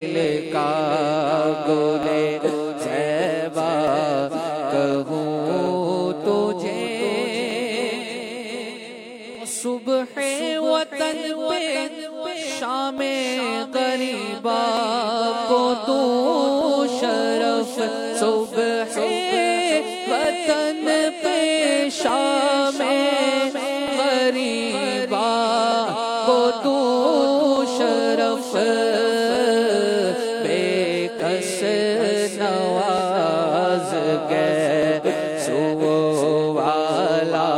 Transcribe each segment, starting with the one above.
کا گلے زیبا کہوں تجھے، صبح وطن پہ شام غریبا کو تو شرف، صبح وطن پہ شام غریبا کو تو شرف، بے کس نواز گئے سو والا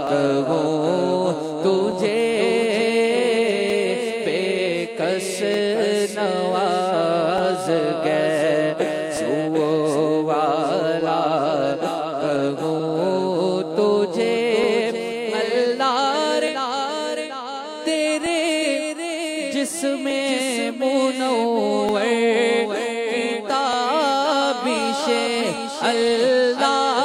کہوں تجھے، بے کس نواز گئے سو والا کہوں تجھے، اللہ رے تیرے جسم منور کتابش، اللہ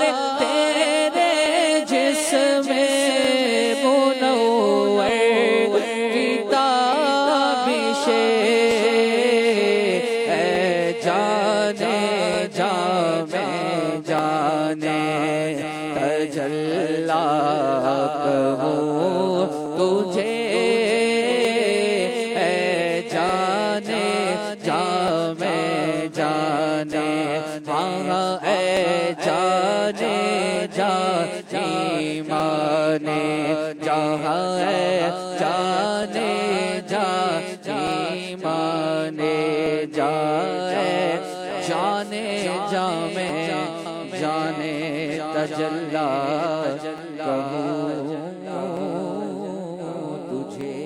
رے تیرے جسم منور کتابش، اے جانے جا میں جانے تجلی کہوں تجھے، اے جانے جا میں جانے، ہاں اے جانے جا ایمان جہاں، اے جانے جا ایمان جا، اے جانے جا میں جانے تجلی کہوں تجھے۔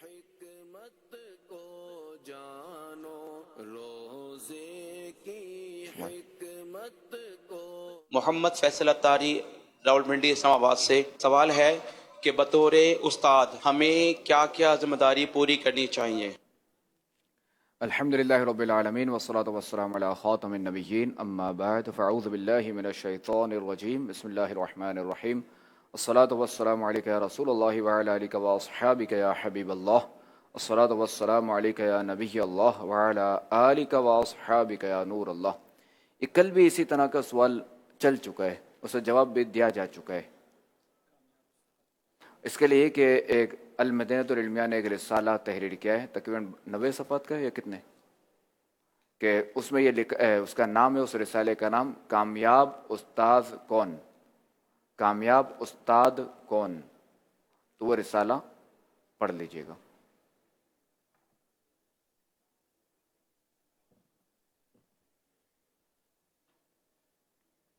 حکمت کو جانو، روزے کی حکمت کو۔ محمد فیصل اتاری، راولپنڈی اسلام آباد سے سوال ہے کہ بطور استاد ہمیں کیا کیا ذمہ داری پوری کرنی چاہیے؟ الحمدللہ رب العالمین والصلاة والسلام علی خاتم النبیین، اما بعد فاعوذ باللہ من الشیطان الرجیم، بسم اللہ الرحمن الرحیم، الصلاة والسلام علیک یا رسول اللہ وعلی آلک واصحابک یا حبیب اللہ، الصلاة والسلام علیک یا نبی اللہ وعلی آلک واصحابک یا نور اللہ۔ ایک کل بھی اسی طرح کا سوال چل چکا ہے، اسے جواب بھی دیا جا چکا ہے۔ اس کے لیے کہ ایک المدینۃ العلمیہ نے ایک رسالہ تحریر کیا ہے، تقریباً 90 صفحات کا ہے یا کتنے، کہ اس میں یہ لکھا ہے، اس کا نام ہے، اس رسالے کا نام کامیاب استاد کون، کامیاب استاد کون، تو وہ رسالہ پڑھ لیجئے گا۔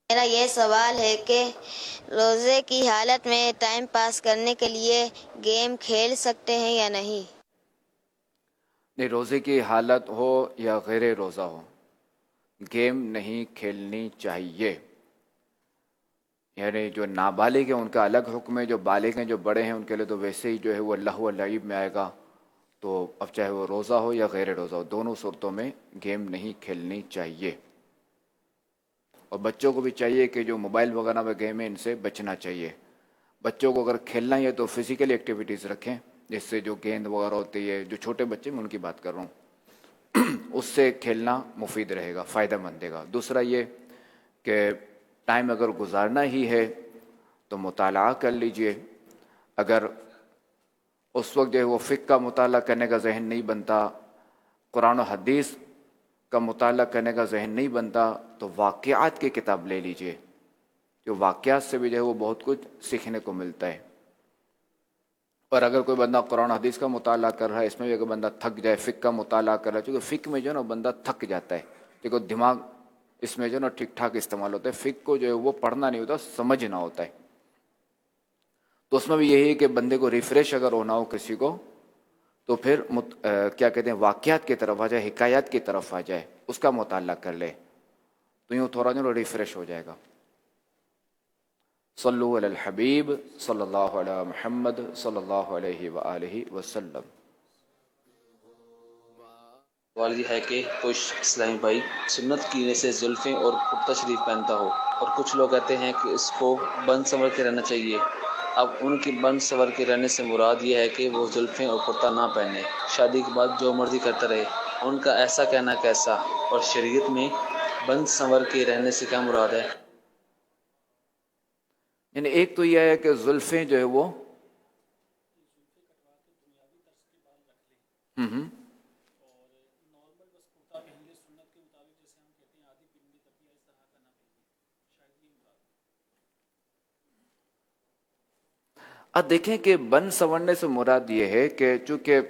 میرا یہ سوال ہے کہ روزے کی حالت میں ٹائم پاس کرنے کے لیے گیم کھیل سکتے ہیں یا نہیں؟ نہیں، روزے کی حالت ہو یا غیر روزہ ہو، گیم نہیں کھیلنی چاہیے۔ یعنی جو نابالغ ہیں ان کا الگ حکم ہے، جو بالغ ہیں، جو بڑے ہیں، ان کے لیے تو ویسے ہی جو ہے وہ لہو و لعب میں آئے گا۔ تو اب چاہے وہ روزہ ہو یا غیر روزہ ہو، دونوں صورتوں میں گیم نہیں کھیلنی چاہیے۔ اور بچوں کو بھی چاہیے کہ جو موبائل وغیرہ میں گیم ہے ان سے بچنا چاہیے۔ بچوں کو اگر کھیلنا ہی ہے تو فزیکل ایکٹیویٹیز رکھیں، جس سے جو گیند وغیرہ ہوتی ہے، جو چھوٹے بچے میں ان کی بات کر رہا ہوں، اس سے کھیلنا مفید رہے گا، فائدہ مند دے گا۔ دوسرا یہ کہ ٹائم اگر گزارنا ہی ہے تو مطالعہ کر لیجئے۔ اگر اس وقت جو ہے وہ فقہ کا مطالعہ کرنے کا ذہن نہیں بنتا، قرآن و حدیث کا مطالعہ کرنے کا ذہن نہیں بنتا، تو واقعات کی کتاب لے لیجئے، جو واقعات سے بھی جو ہے وہ بہت کچھ سیکھنے کو ملتا ہے۔ اور اگر کوئی بندہ قرآن و حدیث کا مطالعہ کر رہا ہے، اس میں بھی اگر بندہ تھک جائے، فقہ کا مطالعہ کر رہا ہے، چونکہ فقہ میں جو ہے نا بندہ تھک جاتا ہے، کیونکہ دماغ اس میں جو ہے نا ٹھیک ٹھاک استعمال ہوتا ہے۔ فقہ کو جو ہے وہ پڑھنا نہیں ہوتا، سمجھنا ہوتا ہے۔ تو اس میں بھی یہی ہے کہ بندے کو ریفریش اگر ہونا ہو کسی کو، تو پھر کیا کہتے ہیں، واقعات کی طرف آ جائے، حکایات کی طرف آ جائے، اس کا مطالعہ کر لے، تو یوں تھوڑا جو ریفریش ہو جائے گا۔ صلو علی الحبیب صلی اللہ علی محمد صلی اللہ علیہ وآلہ وسلم۔ سوال یہ ہے کہ کوئی اسلامی بھائی سنت کی وجہ سے زلفیں اور کرتا شریف پہنتا ہو، اور کچھ لوگ کہتے ہیں کہ اس کو بند سنور کے رہنا چاہیے۔ اب ان کی بند سنور کے رہنے سے مراد یہ ہے کہ وہ زلفیں اور کرتا نہ پہنے، شادی کے بعد جو مرضی کرتا رہے۔ ان کا ایسا کہنا کیسا، اور شریعت میں بند سنور کے رہنے سے کیا مراد ہے؟ یعنی ایک تو یہ ہے کہ زلفیں جو ہے وہ اب دیکھیں کہ بن سنورنے سے مراد یہ ہے کہ چونکہ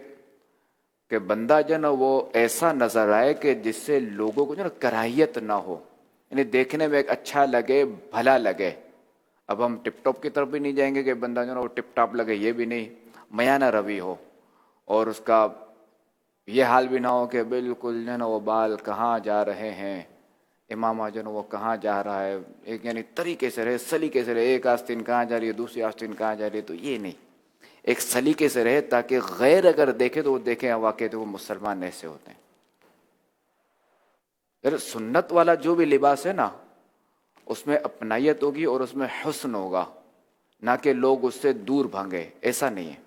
کہ بندہ جو نا وہ ایسا نظر آئے کہ جس سے لوگوں کو جو نا کراہیت نہ ہو، یعنی دیکھنے میں ایک اچھا لگے، بھلا لگے۔ اب ہم ٹپ ٹاپ کی طرف بھی نہیں جائیں گے کہ بندہ جو نا وہ ٹپ ٹاپ لگے، یہ بھی نہیں، میانہ روی ہو، اور اس کا یہ حال بھی نہ ہو کہ بالکل جو نا وہ بال کہاں جا رہے ہیں، امامہ جو نا وہ کہاں جا رہا ہے، ایک یعنی طریقے سے رہے، سلیقے سے رہے، ایک آستین کہاں جا رہی ہے، دوسری آستین کہاں جا رہی ہے، تو یہ نہیں، ایک سلیقے سے رہے تاکہ غیر اگر دیکھے تو وہ دیکھیں واقع تو وہ مسلمان ایسے ہوتے ہیں۔ پھر سنت والا جو بھی لباس ہے نا، اس میں اپنائیت ہوگی اور اس میں حسن ہوگا، نہ کہ لوگ اس سے دور بھاگے، ایسا نہیں ہے۔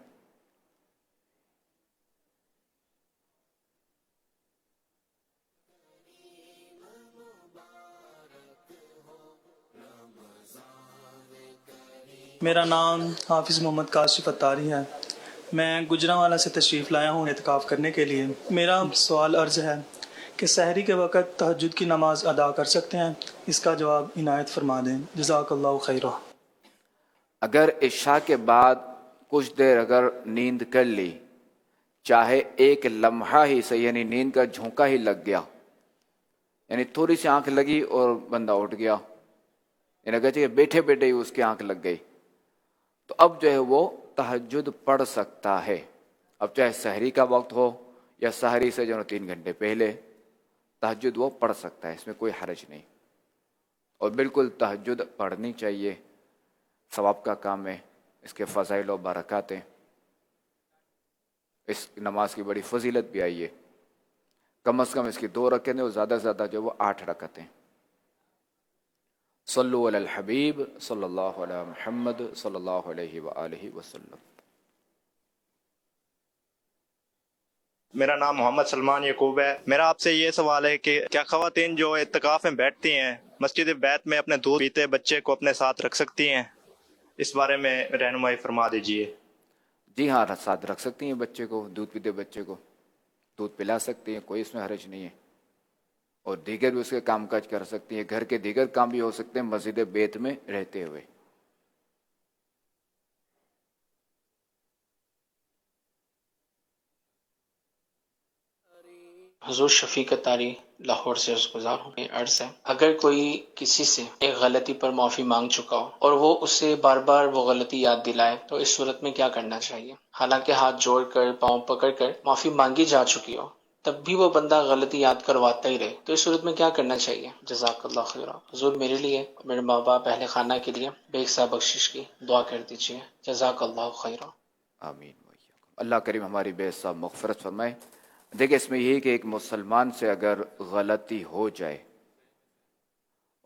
میرا نام حافظ محمد کاشف اتاری ہے۔ میں گجرانوالہ سے تشریف لایا ہوں اعتکاف کرنے کے لیے۔ میرا سوال عرض ہے کہ سحری کے وقت تہجد کی نماز ادا کر سکتے ہیں؟ اس کا جواب عنایت فرما دیں، جزاک اللہ خیرہ۔ اگر عشاء کے بعد کچھ دیر اگر نیند کر لی، چاہے ایک لمحہ ہی صحیح، یعنی نیند کا جھونکا ہی لگ گیا، یعنی تھوڑی سی آنکھ لگی اور بندہ اٹھ گیا، یعنی اگر کہ بیٹھے بیٹھے ہی اس کی آنکھ لگ گئی، تو اب جو ہے وہ تہجد پڑھ سکتا ہے۔ اب چاہے سحری کا وقت ہو یا سحری سے جو 3 گھنٹے پہلے، تہجد وہ پڑھ سکتا ہے، اس میں کوئی حرج نہیں، اور بالکل تہجد پڑھنی چاہیے، ثواب کا کام ہے، اس کے فضائل و برکات ہیں، اس نماز کی بڑی فضیلت بھی آئی ہے۔ کم از کم اس کی 2 رکعتیں اور زیادہ سے زیادہ جو وہ 8 رکعتیں۔ صلو علی الحبیب صلی اللہ علیہ محمد صلی اللہ علیہ وآلہ وسلم۔ میرا نام محمد سلمان یعقوب ہے۔ میرا آپ سے یہ سوال ہے کہ کیا خواتین جو اعتکاف میں بیٹھتی ہیں مسجد بیت میں اپنے دودھ پیتے بچے کو اپنے ساتھ رکھ سکتی ہیں؟ اس بارے میں رہنمائی فرما دیجیے۔ جی ہاں، ساتھ رکھ سکتی ہیں بچے کو، دودھ پیتے بچے کو دودھ پلا سکتی ہیں، کوئی اس میں حرج نہیں ہے، اور دیگر بھی اس کے کام کاج کر سکتی ہیں، گھر کے دیگر کام بھی ہو سکتے ہیں مسجد بیت میں رہتے ہوئے۔ حضور شفیق اتاری لاہور سے عرض گزار ہوں۔ عرض ہے، اگر کوئی کسی سے ایک غلطی پر معافی مانگ چکا ہو اور وہ اسے بار بار وہ غلطی یاد دلائے تو اس صورت میں کیا کرنا چاہیے؟ حالانکہ ہاتھ جوڑ کر پاؤں پکڑ کر معافی مانگی جا چکی ہو، تب بھی وہ بندہ غلطی یاد کرواتا ہی رہے تو اس صورت میں کیا کرنا چاہیے؟ جزاک اللہ خیرہ۔ حضور میرے لیے، میرے ماں باپ، اہل خانہ کے لیے بے حساب بخشش کی دعا کر دیجیے، جزاک اللہ خیرہ۔ آمین وإیاکم۔ اللہ کریم ہماری بے حساب مغفرت فرمائے۔ دیکھیں اس میں یہی کہ ایک مسلمان سے اگر غلطی ہو جائے،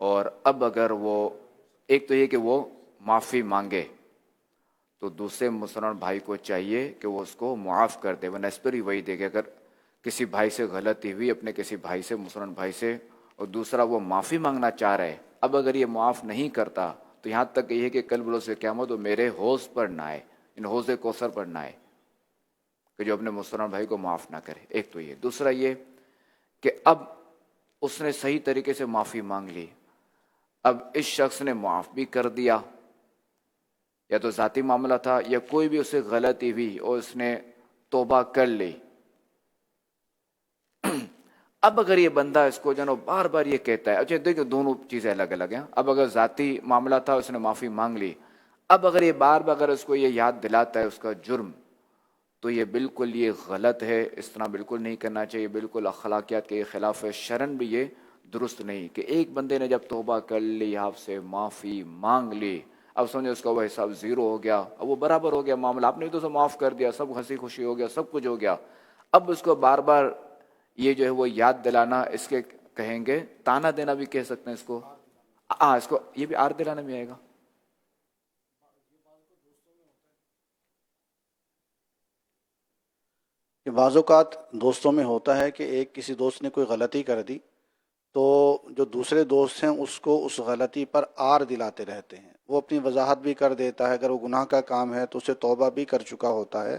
اور اب اگر وہ ایک تو یہ کہ وہ معافی مانگے، تو دوسرے مسلمان بھائی کو چاہیے کہ وہ اس کو معاف کر دے، ورنہ اس پر ہی وہی دے کہ اگر کسی بھائی سے غلطی ہوئی، اپنے کسی بھائی سے، مسلمان بھائی سے، اور دوسرا وہ معافی مانگنا چاہ رہے، اب اگر یہ معاف نہیں کرتا تو یہاں تک یہ ہے کہ کل بروز قیامت وہ میرے حوض پر نہ آئے، ان حوض کوثر پر نہ آئے، کہ جو اپنے مسلمان بھائی کو معاف نہ کرے۔ ایک تو یہ، دوسرا یہ کہ اب اس نے صحیح طریقے سے معافی مانگ لی، اب اس شخص نے معاف بھی کر دیا، یا تو ذاتی معاملہ تھا یا کوئی بھی اسے غلطی ہوئی اور اس نے توبہ کر لی، اب اگر یہ بندہ اس کو جنو بار بار یہ کہتا ہے، اچھا دیکھو دونوں چیزیں الگ الگ ہیں، اب اگر ذاتی معاملہ تھا اس نے معافی مانگ لی، اب اگر یہ بار بار اگر اس کو یہ یاد دلاتا ہے اس کا جرم، تو یہ بالکل یہ غلط ہے، اس طرح بالکل نہیں کرنا چاہیے، بالکل اخلاقیات کے خلاف ہے، شرعاً بھی یہ درست نہیں کہ ایک بندے نے جب توبہ کر لی، آپ سے معافی مانگ لی، اب سمجھے اس کا وہ حساب زیرو ہو گیا، اب وہ برابر ہو گیا معاملہ، آپ نے تو اسے معاف کر دیا، سب ہنسی خوشی ہو گیا، سب کچھ ہو گیا، اب اس کو بار بار یہ جو ہے وہ یاد دلانا، اس کے کہیں گے تانا دینا بھی کہہ سکتے ہیں اس کو. اس کو یہ بھی آر دلانا بھی آئے گا. کہ بعض اوقات دوستوں میں ہوتا ہے کہ ایک کسی دوست نے کوئی غلطی کر دی تو جو دوسرے دوست ہیں اس کو اس غلطی پر آر دلاتے رہتے ہیں. وہ اپنی وضاحت بھی کر دیتا ہے، اگر وہ گناہ کا کام ہے تو اسے توبہ بھی کر چکا ہوتا ہے،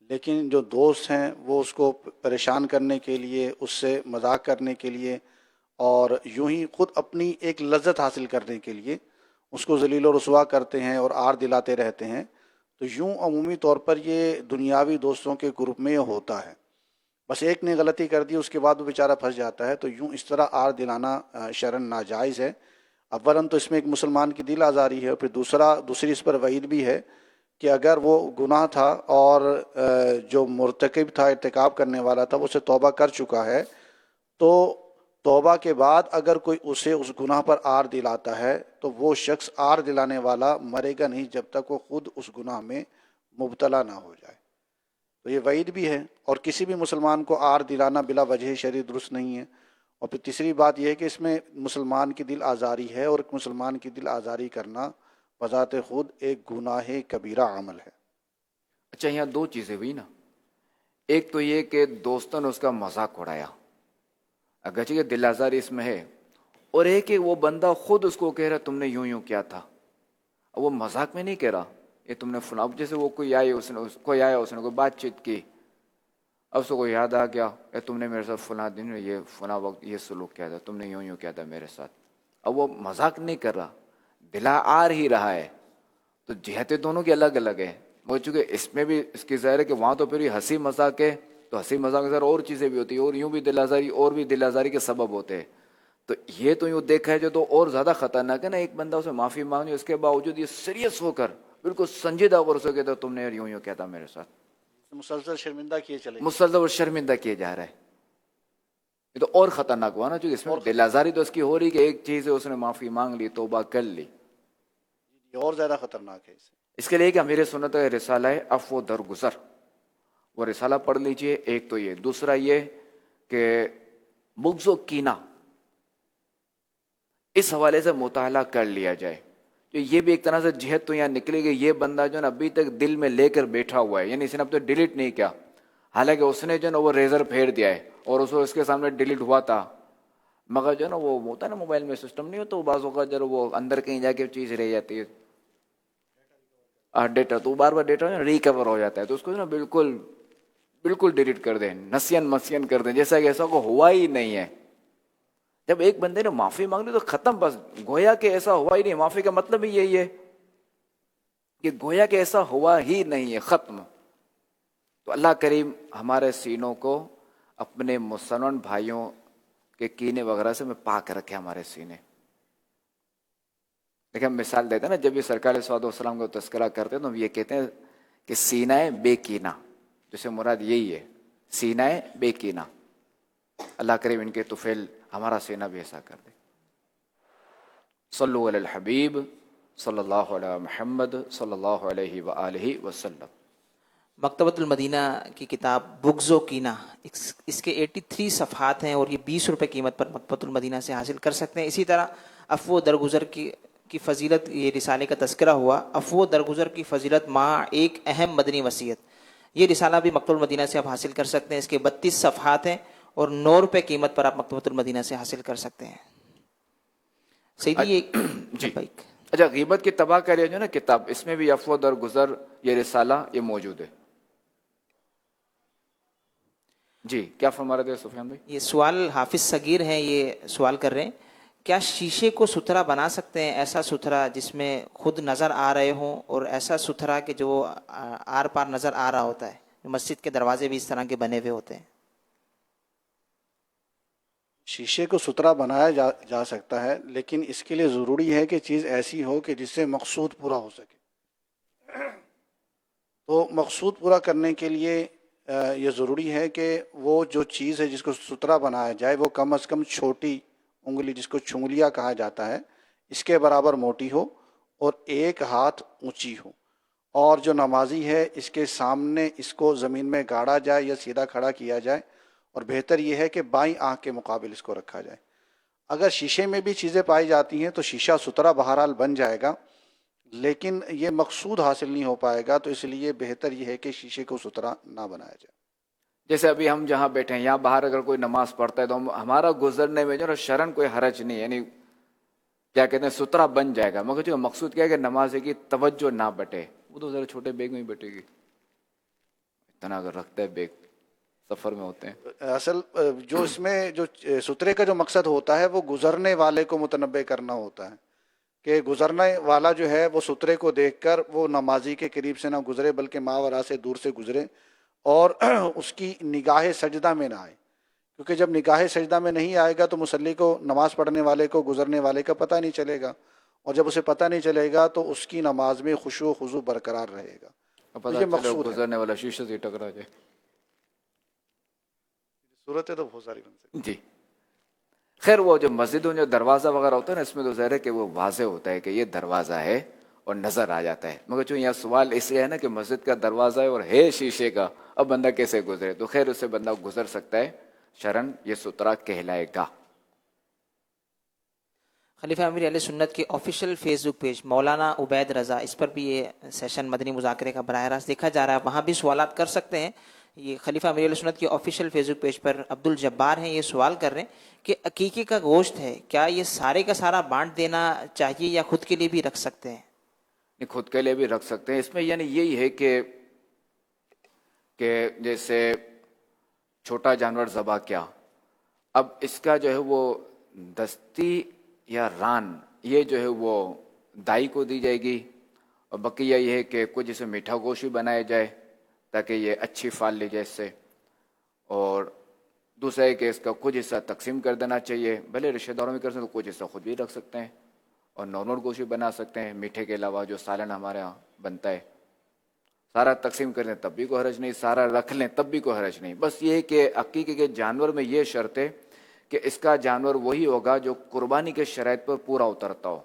لیکن جو دوست ہیں وہ اس کو پریشان کرنے کے لیے، اس سے مذاق کرنے کے لیے اور یوں ہی خود اپنی ایک لذت حاصل کرنے کے لیے اس کو ذلیل و رسوا کرتے ہیں اور آر دلاتے رہتے ہیں. تو یوں عمومی طور پر یہ دنیاوی دوستوں کے گروپ میں یہ ہوتا ہے. بس ایک نے غلطی کر دی، اس کے بعد وہ بیچارہ پھنس جاتا ہے. تو یوں اس طرح آر دلانا شرعاً ناجائز ہے. اولاً تو اس میں ایک مسلمان کی دل آزاری ہے، اور پھر دوسری اس پر وعید بھی ہے کہ اگر وہ گناہ تھا اور جو مرتکب تھا، ارتکاب کرنے والا تھا، وہ اسے توبہ کر چکا ہے، تو توبہ کے بعد اگر کوئی اسے اس گناہ پر آر دلاتا ہے تو وہ شخص آر دلانے والا مرے گا نہیں جب تک وہ خود اس گناہ میں مبتلا نہ ہو جائے. تو یہ وعید بھی ہے، اور کسی بھی مسلمان کو آر دلانا بلا وجہ شرعی درست نہیں ہے. اور پھر تیسری بات یہ ہے کہ اس میں مسلمان کی دل آزاری ہے، اور مسلمان کی دل آزاری کرنا بذات خود ایک گناہ کبیرہ عمل ہے. اچھا، یہاں دو چیزیں ہوئی نا. ایک تو یہ کہ دوستوں نے اس کا مذاق اڑایا، اگرچہ کہ دل آزاری اس میں ہے، اور ایک کہ وہ بندہ خود اس کو کہہ رہا تم نے یوں کیا تھا. اب وہ مذاق میں نہیں کہہ رہا، یہ تم نے فلاں، جیسے وہ کوئی آیا اس نے کوئی بات چیت کی، اب اس کو یاد آ گیا تم نے میرے ساتھ فلاں دن یہ فلاں وقت یہ سلوک کیا تھا، تم نے یوں کیا تھا میرے ساتھ. اب وہ مذاق نہیں کر رہا، دلا آ رہی رہا ہے. تو جہتیں دونوں کی الگ الگ ہیں. وہ چونکہ اس میں بھی اس کی ظاہر ہے کہ وہاں تو پھر یہ ہنسی مذاق ہے، تو ہنسی مذاق کے ساتھ اور چیزیں بھی ہوتی ہیں، اور یوں بھی دل آزاری اور بھی دل آزاری کے سبب ہوتے ہیں. تو یہ تو یوں دیکھا ہے جو تو اور زیادہ خطرناک ہے نا. ایک بندہ اسے معافی مانگے، اس کے باوجود یہ سیریس ہو کر بالکل سنجیدہ ہو کر اسے کہتا تم نے یوں کیا تھا میرے ساتھ، مسلسل شرمندہ کیے چلے، مسلسل شرمندہ کیے جا رہا ہے. یہ تو اور خطرناک ہوا نا، چونکہ اس میں دل آزاری تو اس کی ہو رہی کہ ایک چیز ہے اس نے معافی مانگ لی، توبہ کر لی. یہ اور زیادہ خطرناک ہے. اس کے لیے کہ امیر سنت رسالہ ہے عفو درگزر، وہ رسالہ پڑھ لیجئے. ایک تو یہ، دوسرا یہ کہ بغض و کینہ اس حوالے سے مطالعہ کر لیا جائے. تو یہ بھی ایک طرح سے جہت تو یہاں نکلے گی، یہ بندہ جو ہے نا ابھی تک دل میں لے کر بیٹھا ہوا ہے، یعنی اس نے اب تو ڈیلیٹ نہیں کیا، حالانکہ اس نے جو ہے نا وہ ریزر پھیر دیا ہے اور اس کے سامنے ڈیلیٹ ہوا تھا، مگر جو ہے نا وہ ہوتا ہے نا موبائل میں سسٹم نہیں ہوتا، بعض اوقات جو وہ اندر کہیں جا کے چیز رہ جاتی ہے ڈیٹا، تو بار بار ڈیٹا ریکور ہو جاتا ہے. تو اس کو جو نا بالکل ڈیلیٹ کر دیں، نسین مسین کر دیں، جیسا کہ ایسا کو ہوا ہی نہیں ہے. جب ایک بندے نے معافی مانگ لی تو ختم، بس گویا کہ ایسا ہوا ہی نہیں. معافی کا مطلب ہی یہی ہے کہ گویا کہ ایسا ہوا ہی نہیں ہے، ختم. تو اللہ کریم ہمارے سینوں کو اپنے مسلمان بھائیوں کے کینے وغیرہ سے میں پاک رکھے ہمارے سینے. لیکن ہم مثال دیتے ہیں نا، جب یہ سرکار صلی اللہ علیہ وسلم کو تذکرہ کرتے ہیں تو ہم یہ کہتے ہیں کہ سینہ بے کینہ، جسے مراد یہی ہے سینہ بے کینہ. اللہ کریم ان کے طفیل ہمارا سینہ بھی ایسا کر دے. صلو علی الحبیب صلی اللہ علیہ محمد صلی اللہ علیہ وآلہ وسلم. مکتبۃ المدینہ کی کتاب بغض و کینہ، اس کے 83 صفحات ہیں اور یہ 20 روپے قیمت پر مکتبۃ المدینہ سے حاصل کر سکتے ہیں. اسی طرح عفو درگزر کی فضیلت، یہ رسالے کا تذکرہ ہوا، عفو درگزر کی فضیلت مع ایک اہم مدنی وصیت. یہ رسالہ بھی مکتبۃ المدینہ سے آپ حاصل کر سکتے ہیں. اس کے 32 صفحات ہیں اور 9 روپے قیمت پر آپ مکتبۃ المدینہ سے حاصل کر سکتے ہیں. سیدھی جی اچھا، غیبت کی تباہ کریے جو نا کتاب، اس میں بھی عفو درگزر یہ رسالہ یہ موجود ہے. جی کیا فرما رہے تھے سفیان بھائی؟ یہ سوال حافظ صغیر ہیں، یہ سوال کر رہے ہیں کیا شیشے کو ستھرا بنا سکتے ہیں، ایسا ستھرا جس میں خود نظر آ رہے ہوں اور ایسا ستھرا کہ جو آر پار نظر آ رہا ہوتا ہے. مسجد کے دروازے بھی اس طرح کے بنے ہوئے ہوتے ہیں. شیشے کو ستھرا بنایا جا سکتا ہے، لیکن اس کے لیے ضروری ہے کہ چیز ایسی ہو کہ جس سے مقصود پورا ہو سکے. تو مقصود پورا کرنے کے لیے یہ ضروری ہے کہ وہ جو چیز ہے جس کو ستھرا بنایا جائے وہ کم از کم چھوٹی انگلی، جس کو چنگلیاں کہا جاتا ہے، اس کے برابر موٹی ہو اور 1 ہاتھ اونچی ہو. اور جو نمازی ہے اس کے سامنے اس کو زمین میں گاڑا جائے یا سیدھا کھڑا کیا جائے اور بہتر یہ ہے کہ بائیں آنکھ کے مقابل اس کو رکھا جائے. اگر شیشے میں بھی چیزیں پائی جاتی ہیں تو شیشہ ستھرا بہرحال بن جائے گا، لیکن یہ مقصود حاصل نہیں ہو پائے گا، تو اس لیے بہتر یہ ہے کہ شیشے کو ستھرا نہ بنایا جائے. جیسے ابھی ہم جہاں بیٹھے ہیں یہاں باہر اگر کوئی نماز پڑھتا ہے تو ہمارا گزرنے میں جو ہے شرن کوئی حرج نہیں، یعنی کیا کہتے ہیں ستھرا بن جائے گا، مگر جو مقصود کیا ہے کہ نماز کی توجہ نہ بٹے. وہ تو ذرا چھوٹے بیگ میں ہی بیٹھے گی، اتنا اگر رکھتا ہے بیگ سفر میں ہوتے ہیں. اصل جو اس میں جو سترے کا جو مقصد ہوتا ہے وہ گزرنے والے کو متنبع کرنا ہوتا ہے، کہ گزرنے والا جو ہے وہ سترے کو دیکھ کر وہ نمازی کے قریب سے نہ گزرے بلکہ ماورا سے دور سے گزرے، اور اس کی نگاہ سجدہ میں نہ آئے، کیونکہ جب نگاہ سجدہ میں نہیں آئے گا تو مصلی کو، نماز پڑھنے والے کو گزرنے والے کا پتہ نہیں چلے گا، اور جب اسے پتہ نہیں چلے گا تو اس کی نماز میں خشوع و خضوع برقرار رہے گا. پتہ یہ چلے مقصود ہے. گزرنے والا شیشے سے ٹکرا جائے. صورتیں تو بہت ساری بن سکتی. جی خیر، وہ جو مسجدوں جو دروازہ وغیرہ ہوتا ہے نا، اس میں تو ظاہر ہے کہ وہ واضح ہوتا ہے کہ یہ دروازہ ہے اور نظر آ جاتا ہے، مگر جو یہاں سوال اس لیے ہے نا کہ مسجد کا دروازہ ہے اور ہے شیشے کا، اب بندہ کیسے گزرے؟ تو خیر اس سے بندہ گزر سکتا ہے، شرن یہ سترا کہلائے گا. خلیفہ امیر اہل سنت کے آفیشیل فیس بک پیج مولانا عبید رضا، اس پر بھی یہ سیشن مدنی مذاکرے کا براہ راست دیکھا جا رہا ہے، وہاں بھی سوالات کر سکتے ہیں. یہ خلیفہ امیر اہل سنت کے آفیشیل فیس بک پیج پر عبد الجبار ہیں، یہ سوال کر رہے ہیں کہ عقیقے کا گوشت ہے، کیا یہ سارے کا سارا بانٹ دینا چاہیے یا خود کے لیے بھی رکھ سکتے ہیں؟ خود کے لیے بھی رکھ سکتے ہیں. اس میں یعنی یہی ہے کہ جیسے چھوٹا جانور ذبح کیا، اب اس کا جو ہے وہ دستی یا ران یہ جو ہے وہ دائی کو دی جائے گی، اور بقیہ یہ ہے کہ کچھ اسے میٹھا گوشت بھی بنایا جائے تاکہ یہ اچھی فال لی جائے اس سے، اور دوسرا ہے کہ اس کا کچھ حصہ تقسیم کر دینا چاہیے، بھلے رشتہ داروں میں کر سکتے تو کچھ حصہ خود بھی رکھ سکتے ہیں، اور نارمل گوشت بھی بنا سکتے ہیں میٹھے کے علاوہ جو سالن ہمارے یہاں بنتا ہے. سارا تقسیم کر دیں تب بھی کوئی حرج نہیں، سارا رکھ لیں تب بھی کوئی حرج نہیں. بس یہ ہے کہ عقیقے کے جانور میں یہ شرط ہے کہ اس کا جانور وہی ہوگا جو قربانی کے شرائط پر پورا اترتا ہو.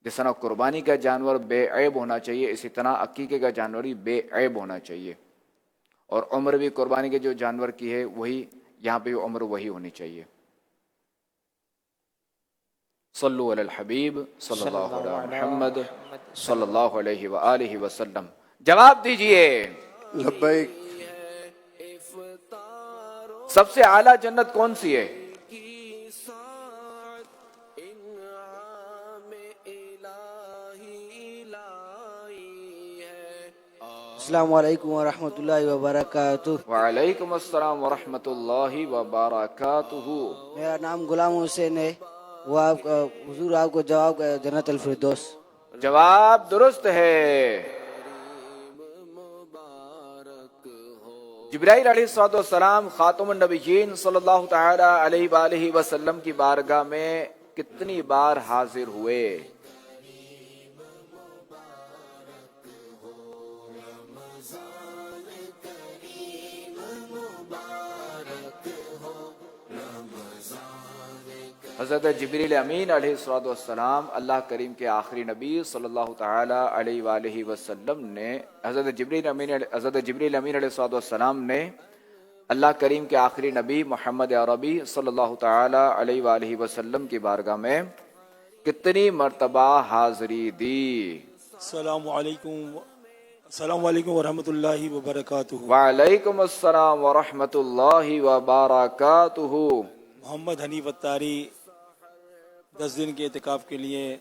جس طرح قربانی کا جانور بے عیب ہونا چاہیے، اسی طرح عقیقے کا جانور ہی بے عیب ہونا چاہیے، اور عمر بھی قربانی کے جو جانور کی ہے وہی یہاں پہ عمر وہی ہونی چاہیے. صلو علی الحبیب صلی اللہ علیہ محمد صلی اللہ علیہ وآلہ وسلم. جواب دیجئے. لبیک. سب سے اعلیٰ جنت کون سی ہے؟ السلام علیکم ورحمۃ اللہ وبرکاتہ. وعلیکم السلام ورحمۃ اللہ وبرکاتہ. میرا نام غلام حسین ہے. وہ آپ کا حضور آپ کو جواب جنت الفردوس. جواب درست ہے. جبرائیل علیہ الصلوۃ والسلام خاتم النبیین صلی اللہ تعالی علیہ وآلہ وسلم کی بارگاہ میں کتنی بار حاضر ہوئے؟ حضرت جبریل امین علیہ الصلوۃ والسلام اللہ کریم کے آخری نبی صلی اللہ تعالی علیہ وآلہ وسلم نے حضرت جبریل امین علیہ الصلوۃ والسلام نے اللہ کریم کے آخری نبی محمد عربی صلی اللہ تعالی علیہ وآلہ وسلم کی بارگاہ میں کتنی مرتبہ حاضری دی؟ السلام علیکم ورحمۃ اللہ وبرکاتہ. وعلیکم السلام ورحمۃ اللہ وبرکاتہ. محمد حنیف اتاری 10 دن کے اعتکاف کے لیے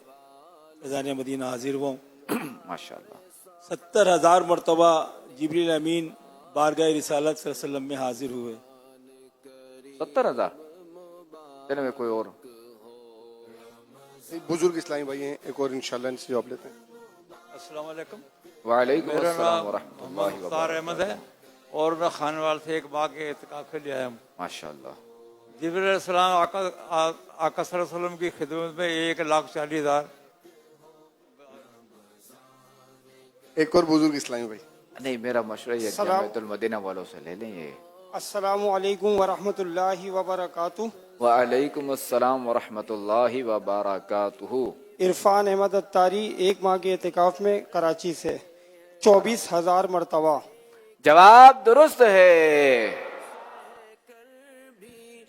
فیضان مدینہ حاضر ہوں. ماشاءاللہ 70,000 مرتبہ جبریل امین بارگاہ رسالت صلی اللہ علیہ وسلم میں حاضر ہوئے. 70,000 چلے میں کوئی اور بزرگ اسلامی بھائی ہیں، ایک اور انشاءاللہ ان سے جواب لیتے ہیں. السلام علیکم. وعلیکم میرا السلام نام ورحمۃ اللہ محمد مختار احمد ہے اور میں خانوال سے ایک ماہ کے اعتکاف کے لیے آیا ہوں. ماشاءاللہ. جبریل علیہ السلام آقا صلی اللہ علیہ وسلم کی خدمت میں 1,40,000. ایک اور بزرگ اسلامی بھائی. نہیں، میرا مشورہ یہ جامعۃ المدینہ والوں سے لے لیں. یہ السلام علیکم ورحمۃ اللہ وبرکاتہ. وعلیکم السلام ورحمۃ اللہ وبرکاتہ. عرفان احمد اتاری 1 ماہ کے اعتکاف میں کراچی سے 24,000 مرتبہ. جواب درست ہے.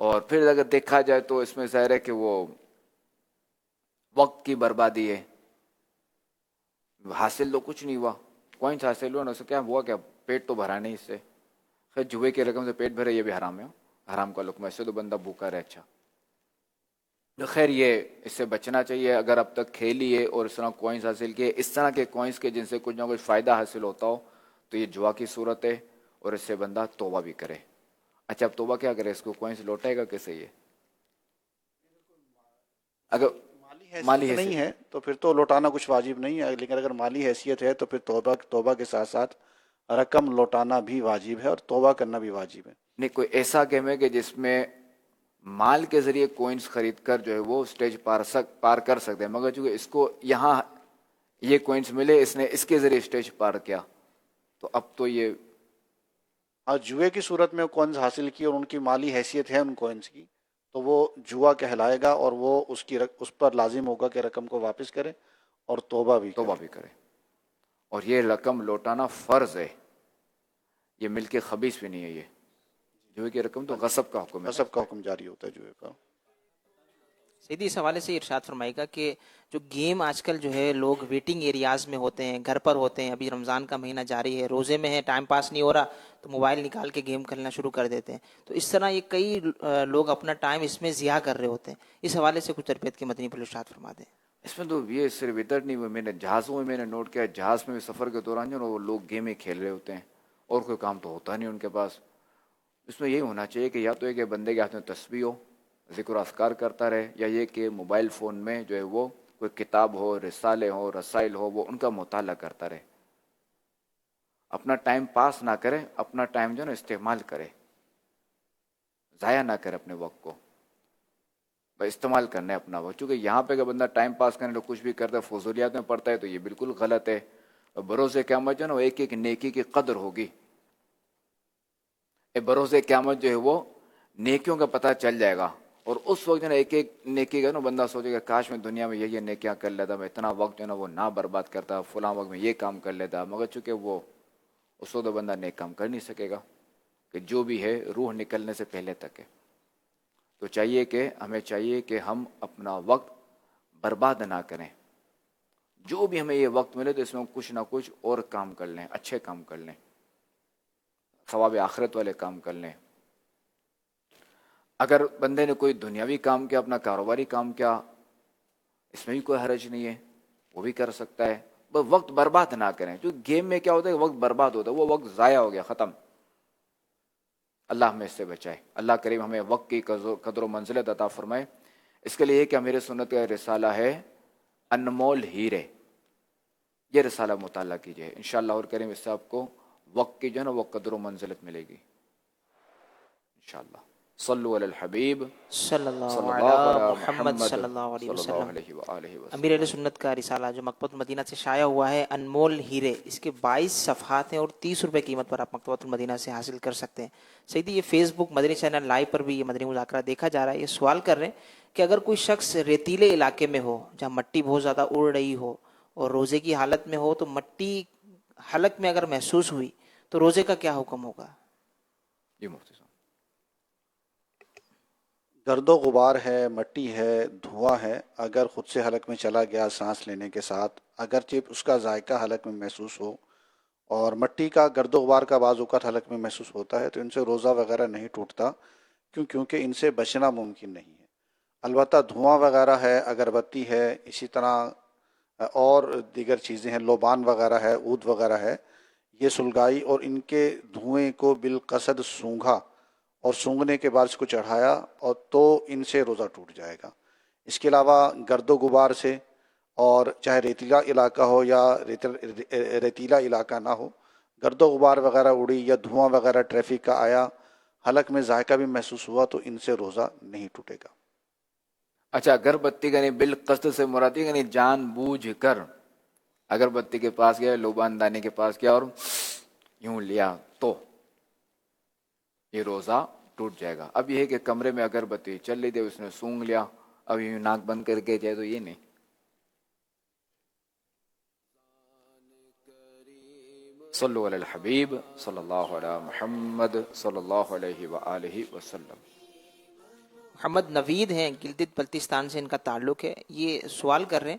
اور پھر اگر دیکھا جائے تو اس میں ظاہر ہے کہ وہ وقت کی بربادی ہے. حاصل تو کچھ نہیں ہوا, کوئنس حاصل ہوا نا, اسے کیا ہوا, کیا پیٹ تو بھرا نہیں اس سے. خیر جوئے کی رقم سے پیٹ بھرے یہ بھی حرام ہے, حرام کا لقمہ, اس سے تو بندہ بھوکا رہے. اچھا خیر یہ اس سے بچنا چاہیے. اگر اب تک کھیلی ہے اور اس طرح کوئنس حاصل کیے, اس طرح کے کوئنس کے جن سے کچھ نہ کچھ فائدہ حاصل ہوتا ہو, تو یہ جوا کی صورت ہے اور اس سے بندہ توبہ بھی کرے. اچھا اب توبہ کیا کرے, اس کو کوئنس لوٹائے گا کیسے؟ یہ اگر مالی نہیں ہے تو پھر تو لوٹانا کچھ واجب نہیں ہے, لیکن اگر مالی حیثیت ہے تو پھر توبہ کے ساتھ ساتھ رقم لوٹانا بھی واجب ہے اور توبہ کرنا بھی واجب ہے. نہیں کوئی ایسا گیم ہے کہ جس میں مال کے ذریعے کوئنس خرید کر جو ہے وہ اسٹیج پار کر سکتے ہیں, مگر چونکہ اس کو یہاں یہ کوئنس ملے, اس نے اس کے ذریعے اسٹیج پار کیا, تو اب تو یہ جوئے کی صورت میں کوئنس حاصل کی اور ان کی مالی حیثیت ہے ان کوئنس کی, تو وہ جوا کہلائے گا اور وہ اس پر لازم ہوگا کہ رقم کو واپس کرے اور توبہ بھی کرے. اور یہ رقم لوٹانا فرض ہے, یہ ملک خبیث بھی نہیں ہے. یہ جوئے کی رقم تو غصب کا حکم ہے, غصب کا حکم جاری ہوتا ہے جوئے کا. سیدھی اس حوالے سے ارشاد فرمائے گا کہ جو گیم آج کل جو ہے لوگ ویٹنگ ایریاز میں ہوتے ہیں, گھر پر ہوتے ہیں, ابھی رمضان کا مہینہ جاری ہے, روزے میں ہے, ٹائم پاس نہیں ہو رہا تو موبائل نکال کے گیم کھیلنا شروع کر دیتے ہیں. تو اس طرح یہ کئی لوگ اپنا ٹائم اس میں ضیاع کر رہے ہوتے ہیں. اس حوالے سے کچھ تربیت کے مدنی پر ارشاد فرما دیں. اس میں تو یہ صرف ادھر نہیں ہوئے, میں نے جہازوں میں میں نے نوٹ کیا, جہاز میں بھی سفر کے دوران جو نا وہ لوگ گیمیں کھیل رہے ہوتے ہیں اور کوئی کام تو ہوتا نہیں ان کے پاس. اس میں یہی ہونا چاہیے کہ یا تو ایک بندے کے ہاتھ میں تسبیح ہو, ذکر و اذکار کرتا رہے, یا یہ کہ موبائل فون میں جو ہے وہ کوئی کتاب ہو, رسالے ہو, رسائل ہو, وہ ان کا مطالعہ کرتا رہے. اپنا ٹائم پاس نہ کرے, اپنا ٹائم جو ہے نا استعمال کرے, ضائع نہ کرے اپنے وقت کو, استعمال کرنا ہے اپنا وقت. چونکہ یہاں پہ اگر بندہ ٹائم پاس کرنے تو کچھ بھی کرتا ہے, فضولیات میں پڑتا ہے, تو یہ بالکل غلط ہے. بروز قیامت جو ہے نا وہ ایک ایک نیکی کی قدر ہوگی. بروز قیامت جو ہے وہ نیکیوں کا پتہ چل جائے گا, اور اس وقت جو ہے ایک ایک نیکی کا نا بندہ سوچے گا کاش میں دنیا میں یہ نیکیاں کر لیتا, میں اتنا وقت جو ہے نا وہ نہ برباد کرتا, فلاں وقت میں یہ کام کر لیتا. مگر چونکہ وہ اس وقت بندہ نیک کام کر نہیں سکے گا, کہ جو بھی ہے روح نکلنے سے پہلے تک ہے. تو ہمیں چاہیے کہ ہم اپنا وقت برباد نہ کریں. جو بھی ہمیں یہ وقت ملے تو اس میں کچھ نہ کچھ اور کام کر لیں, اچھے کام کر لیں, ثواب آخرت والے کام کر لیں. اگر بندے نے کوئی دنیاوی کام کیا, اپنا کاروباری کام کیا, اس میں بھی کوئی حرج نہیں ہے, وہ بھی کر سکتا ہے. بس وقت برباد نہ کریں. جو گیم میں کیا ہوتا ہے وقت برباد ہوتا ہے, وہ وقت ضائع ہو گیا, ختم. اللہ ہمیں اس سے بچائے. اللہ کریم ہمیں وقت کی قدر و منزلت عطا فرمائے. اس کے لیے کہ میرے سنت کا رسالہ ہے انمول ہیرے, یہ رسالہ مطالعہ کیجیے انشاءاللہ, اور کریم اس سے آپ کو وقت کی جو ہے نا وہ قدر و منزلت ملے گی انشاءاللہ. صلو علی الحبیب صلی اللہ علی محمد صلی اللہ علیہ وسلم. امیر اہل سنت کا رسالہ جو مکتبۃ المدینہ سے شائع ہوا ہے, انمول ہیرے, اس کے 22 صفحات ہیں اور 30 روپے قیمت پر آپ مکتبۃ المدینہ سے حاصل کر سکتے ہیں. سیدھی یہ فیس بک مدنی چینل لائیو پر بھی یہ مدنی مذاکرہ دیکھا جا رہا ہے. یہ سوال کر رہے ہیں کہ اگر کوئی شخص ریتیلے علاقے میں ہو جہاں مٹی بہت زیادہ اڑ رہی ہو اور روزے کی حالت میں ہو, تو مٹی حلق میں اگر محسوس ہوئی تو روزے کا کیا حکم ہوگا؟ یہ مفتی صاحب, گرد و غبار ہے, مٹی ہے, دھواں ہے, اگر خود سے حلق میں چلا گیا سانس لینے کے ساتھ, اگرچہ اس کا ذائقہ حلق میں محسوس ہو, اور مٹی کا گرد و غبار کا بعض اوقات حلق میں محسوس ہوتا ہے, تو ان سے روزہ وغیرہ نہیں ٹوٹتا, کیونکہ ان سے بچنا ممکن نہیں ہے. البتہ دھواں وغیرہ ہے, اگربتی ہے, اسی طرح اور دیگر چیزیں ہیں, لوبان وغیرہ ہے, عود وغیرہ ہے, یہ سلگائی اور ان کے دھوئیں کو بالقصد سونگھا اور سونگنے کے بعد اس کو چڑھایا, اور تو ان سے روزہ ٹوٹ جائے گا. اس کے علاوہ گرد و غبار سے, اور چاہے ریتیلا علاقہ ہو یا ریتیلا علاقہ نہ ہو, گرد و غبار وغیرہ اڑی یا دھواں وغیرہ ٹریفک کا آیا, حلق میں ذائقہ بھی محسوس ہوا, تو ان سے روزہ نہیں ٹوٹے گا. اچھا اگربتی کا نہیں بالقصد سے مراد ہے, یعنی جان بوجھ کر اگربتی کے پاس گیا, لوبان دانے کے پاس گیا اور یوں لیا, تو یہ روزہ ٹوٹ جائے گا. اب یہ ہے کہ کمرے میں اگربتی چل رہی تھی, اس نے سونگ لیا, اب یوں ناک بند کر کے جائے, تو یہ نہیں. صلو علی الحبیب صلی اللہ علی محمد صلی اللہ علیہ وآلہ وسلم. محمد نوید ہیں گلگت بلتستان سے ان کا تعلق ہے. یہ سوال کر رہے ہیں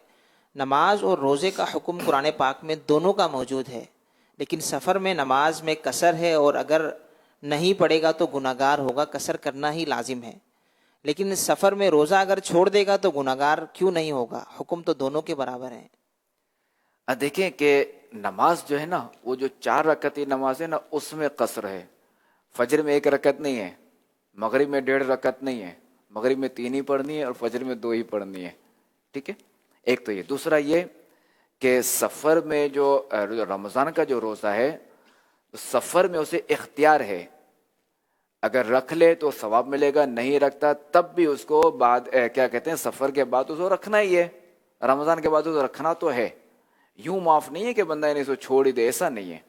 نماز اور روزے کا حکم قرآن پاک میں دونوں کا موجود ہے، لیکن سفر میں نماز میں قصر ہے اور اگر نہیں پڑھے گا تو گناہگار ہوگا، قصر کرنا ہی لازم ہے. لیکن سفر میں روزہ اگر چھوڑ دے گا تو گناہگار کیوں نہیں ہوگا؟ حکم تو دونوں کے برابر ہیں. دیکھیں کہ نماز جو ہے نا، وہ جو 4 رکعتی نماز ہے نا، اس میں قصر ہے. فجر میں 1 رکعت نہیں ہے، مغرب میں 1.5 رکعت نہیں ہے، مغرب میں 3 ہی پڑھنی ہے اور فجر میں 2 ہی پڑھنی ہے. ٹھیک ہے، ایک تو یہ. دوسرا یہ کہ سفر میں جو رمضان کا جو روزہ ہے، سفر میں اسے اختیار ہے، اگر رکھ لے تو ثواب ملے گا، نہیں رکھتا تب بھی اس کو بعد کیا کہتے ہیں، سفر کے بعد اس کو رکھنا ہی ہے. رمضان کے بعد اس کو رکھنا تو ہے، یوں معاف نہیں ہے کہ بندہ اس کو چھوڑ ہی دے، ایسا نہیں ہے.